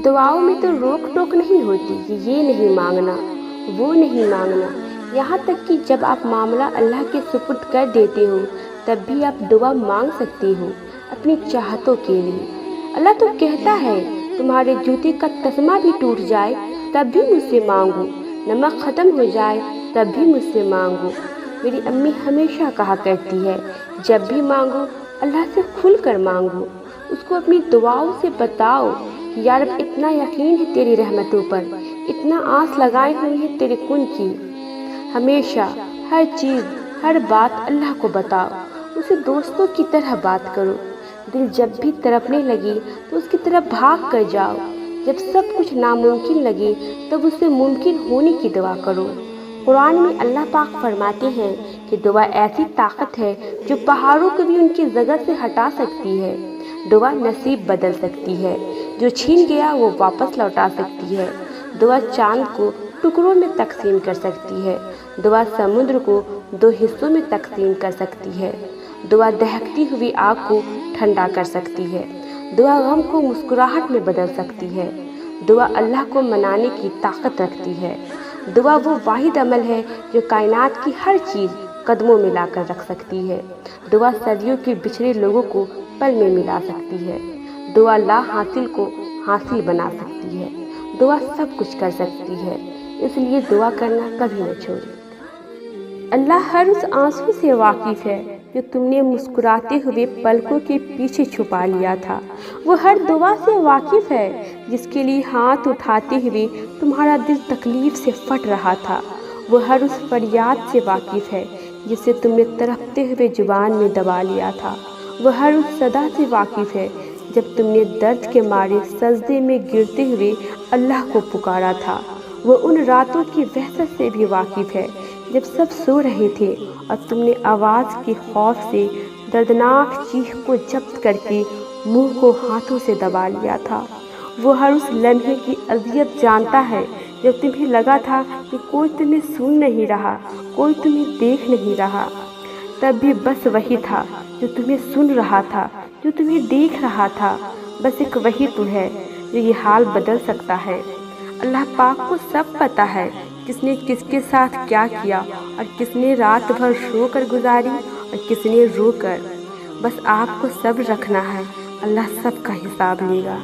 دعاؤں میں تو روک ٹوک نہیں ہوتی کہ یہ نہیں مانگنا، وہ نہیں مانگنا، یہاں تک کہ جب آپ معاملہ اللہ کے سپرد کر دیتے ہو تب بھی آپ دعا مانگ سکتے ہو اپنی چاہتوں کے لیے۔ اللہ تو کہتا ہے تمہارے جوتے کا تسمہ بھی ٹوٹ جائے تب بھی مجھ سے مانگو، نمک ختم ہو جائے تب بھی مجھ سے مانگو۔ میری امی ہمیشہ کہا کرتی ہے جب بھی مانگو اللہ سے کھل کر مانگو، اس کو اپنی دعاؤں سے بتاؤ کہ یا رب اتنا یقین ہے تیری رحمتوں پر، اتنا آس لگائے ہوئی ہے تیرے کن کی۔ ہمیشہ ہر چیز ہر بات اللہ کو بتاؤ، اسے دوستوں کی طرح بات کرو۔ دل جب بھی تڑپنے لگے تو اس کی طرف بھاگ کر جاؤ، جب سب کچھ ناممکن لگے تب اسے ممکن ہونے کی دعا کرو۔ قرآن میں اللہ پاک فرماتے ہیں کہ دعا ایسی طاقت ہے جو پہاڑوں کو بھی ان کی جگہ سے ہٹا سکتی ہے۔ دعا نصیب بدل سکتی ہے، جو چھین گیا وہ واپس لوٹا سکتی ہے۔ دعا چاند کو ٹکڑوں میں تقسیم کر سکتی ہے، دعا سمندر کو 2 حصوں میں تقسیم کر سکتی ہے، دعا دہکتی ہوئی آگ کو ٹھنڈا کر سکتی ہے، دعا غم کو مسکراہٹ میں بدل سکتی ہے، دعا اللہ کو منانے کی طاقت رکھتی ہے۔ دعا وہ واحد عمل ہے جو کائنات کی ہر چیز قدموں میں لا کر رکھ سکتی ہے۔ دعا صدیوں کے بچھڑے لوگوں کو پل میں ملا سکتی ہے، دعا لا حاصل کو حاصل بنا سکتی ہے، دعا سب کچھ کر سکتی ہے، اس لیے دعا کرنا کبھی نہ چھوڑیں۔ اللہ ہر اس آنسو سے واقف ہے جو تم نے مسکراتے ہوئے پلکوں کے پیچھے چھپا لیا تھا، وہ ہر دعا سے واقف ہے جس کے لیے ہاتھ اٹھاتے ہوئے تمہارا دل تکلیف سے پھٹ رہا تھا، وہ ہر اس فریاد سے واقف ہے جسے تم نے تڑپتے ہوئے زبان میں دبا لیا تھا، وہ ہر اس صدا سے واقف ہے جب تم نے درد کے مارے سجدے میں گرتے ہوئے اللہ کو پکارا تھا، وہ ان راتوں کی وحشت سے بھی واقف ہے جب سب سو رہے تھے اور تم نے آواز کے خوف سے دردناک چیخ کو ضبط کر کے منہ کو ہاتھوں سے دبا لیا تھا، وہ ہر اس لمحے کی اذیت جانتا ہے جب تمہیں لگا تھا کہ کوئی تمہیں سن نہیں رہا، کوئی تمہیں دیکھ نہیں رہا، تب بھی بس وہی تھا جو تمہیں سن رہا تھا، جو تمہیں دیکھ رہا تھا۔ بس ایک وہی تو ہے جو یہ حال بدل سکتا ہے۔ اللہ پاک کو سب پتہ ہے کس نے کس کے ساتھ کیا کیا اور کس نے رات بھر سو کر گزاری اور کس نے رو کر۔ بس آپ کو صبر رکھنا ہے، اللہ سب کا حساب لے گا۔